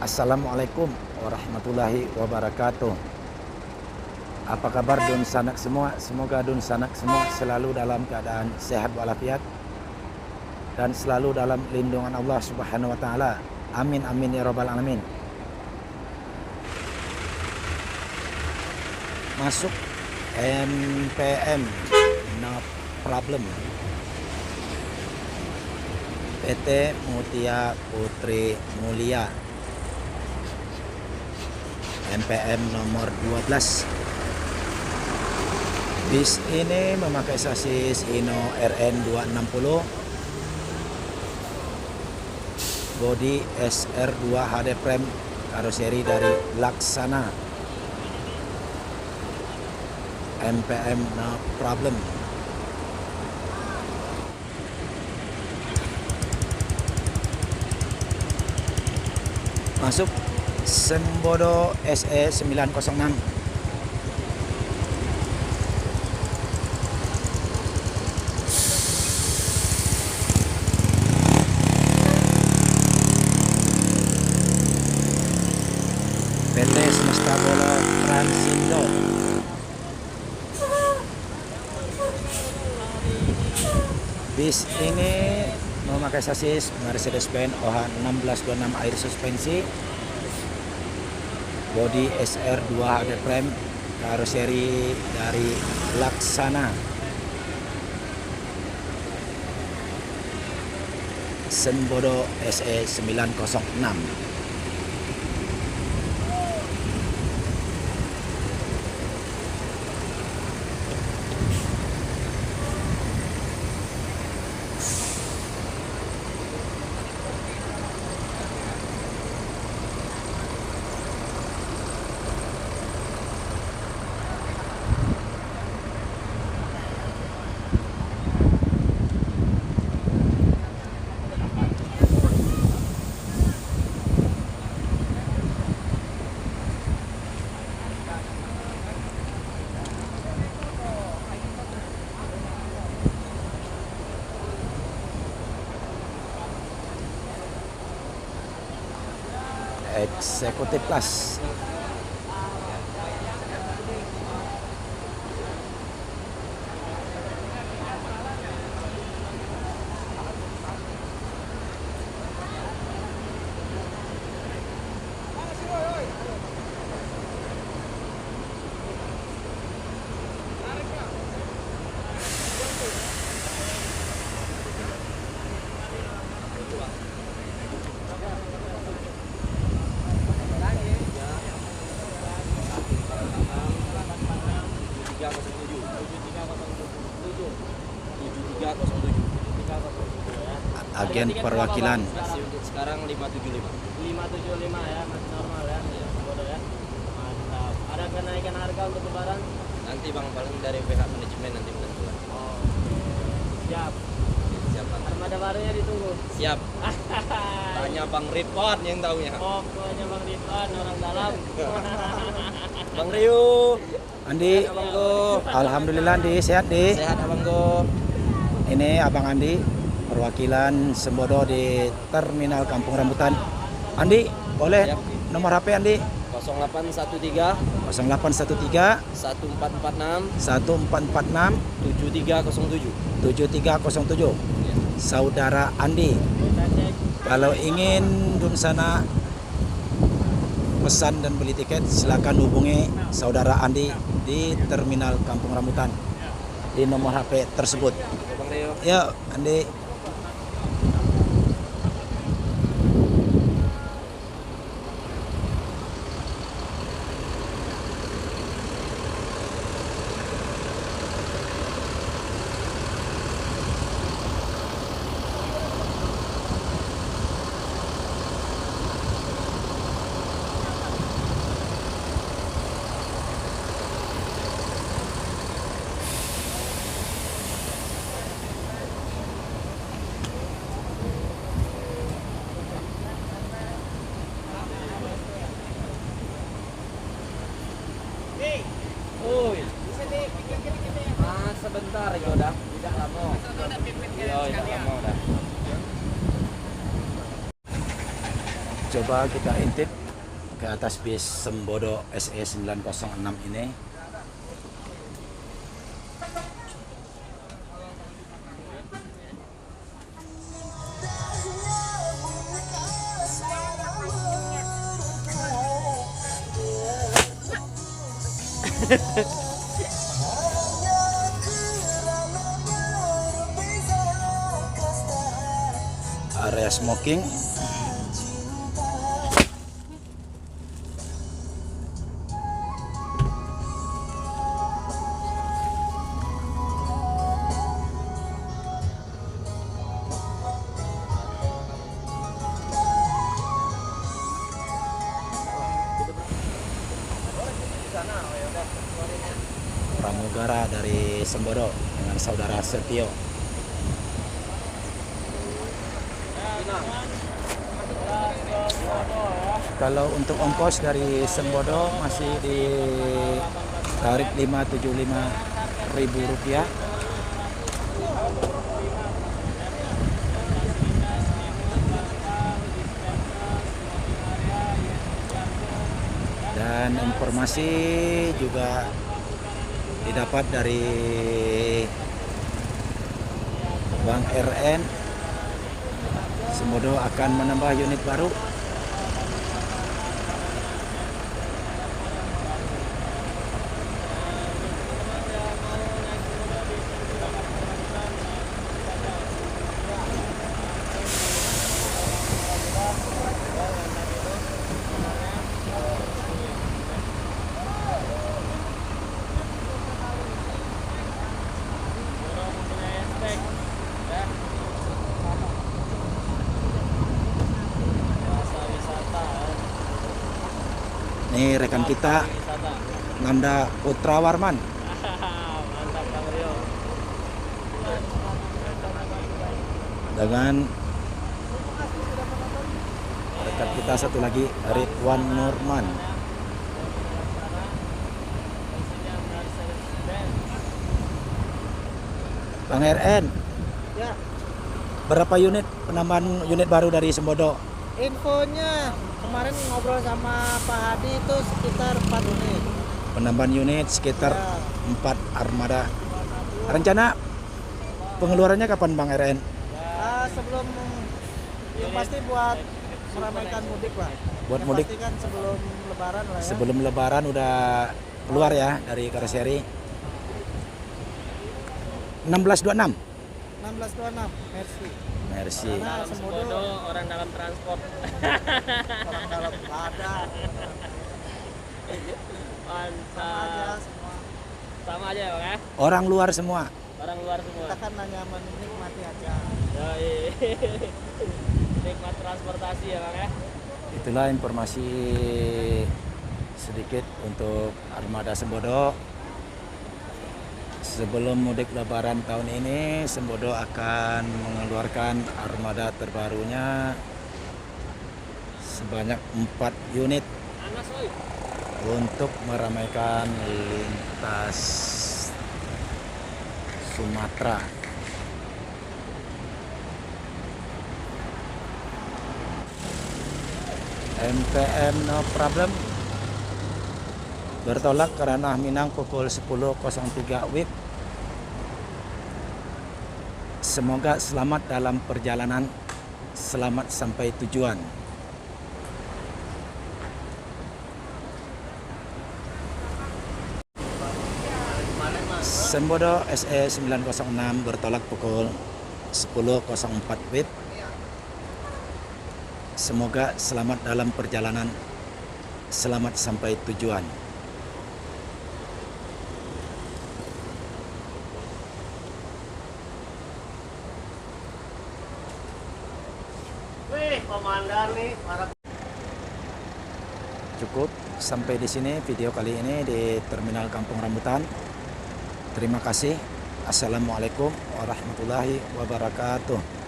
Assalamualaikum warahmatullahi wabarakatuh. Apa kabar dun sanak semua? Semoga dun sanak semua selalu dalam keadaan sehat walafiat dan selalu dalam lindungan Allah Subhanahu wa taala. Amin amin ya rabbal alamin. Masuk MPM no problem. PT Mutia Putri Mulia MPM nomor 12. Bis ini memakai sasis Hino RN 260, bodi SR2 HD Frame, karoseri dari Laksana. MPM no problem. Masuk Sembodo SE 906. PT Semesta Bolo Transindo. Bis ini memakai sasis Mercedes-Benz OH 1626 air suspensi, bodi SR2 HD Frame, karoseri dari Laksana. Sembodo SE 906. Eksekutif Plus. Agen perwakilan. Untuk sekarang 575. 575 ya, masih normal ya. Ya, bodoh ya. Mantap. Ada kenaikan harga untuk lebaran? Nanti Bang, paling dari pihak manajemen nanti menentukan. Oh. Siap. Siap Bang. Armada barunya ditunggu. Siap. Tanya Bang Ridwan yang tahunya. Oh, pokoknya Bang Ridwan orang dalam. Bang Rio. Andi. Abang Go. Alhamdulillah Andi, sehat Di. Sehat Abang Go. Ini Abang Andi, perwakilan Sembodo di Terminal Kampung Rambutan. Andi, boleh Siap. nomor HP Andi? 0813 0813 1446 1446 7307. 7307. Saudara Andi. Kalau ingin dun sana pesan dan beli tiket, silakan hubungi saudara Andi di Terminal Kampung Rambutan di nomor HP tersebut. Bang Rio. Yuk, Andi. sebentar ya udah, tidak lama. Iya, tidak lama udah. Coba kita intip ke atas bis Sembodo SE 906 ini. Area smoking. Pramugara dari Sembodo dengan saudara Setio. Kalau untuk ongkos dari Sembodo masih di tarif Rp575.000. Dan informasi juga didapat dari Bank RN, Sembodo akan menambah unit baru. Ini rekan kita Nanda Putra Warman. Mantap Bang Rio. Dengan rekan kita satu lagi Ridwan Nurman. Bang RN, Ya, berapa unit penambahan unit baru dari Sembodo? infonya kemarin ngobrol sama Pak Hadi itu sekitar 4 unit. Penambahan unit sekitar Ya, 4 armada. Rencana pengeluarannya kapan Bang RN? sebelum yang pasti buat meramaikan mudik lah. Buat Yang mudik pasti kan sebelum Lebaran lah ya. sebelum Lebaran udah keluar ya dari karoseri. 1626. 1626, Mercy. Mercy. Karena Dalam Sembodo Sembodo, orang dalam transport. orang dalam ada sama aja Mantap. semua. Sama aja ya Bang ya. Orang luar semua. Orang luar semua. Kita kan hanya menikmati aja. Yoi. Nikmat transportasi ya Bang ya. Itulah informasi sedikit untuk armada Sembodo. Sebelum mudik Lebaran tahun ini, Sembodo akan mengeluarkan armada terbarunya sebanyak 4 unit Panas woi. untuk meramaikan lintas Sumatera. MPM no problem. Bertolak ke Ranah Minang pukul 10.03 WIB. Semoga selamat dalam perjalanan, selamat sampai tujuan. Sembodo SE 906 bertolak pukul 10.04 WIB. Semoga selamat dalam perjalanan, selamat sampai tujuan. Wih, komandan nih, para Cukup sampai di sini video kali ini di Terminal Kampung Rambutan. Terima kasih. Assalamualaikum warahmatullahi wabarakatuh.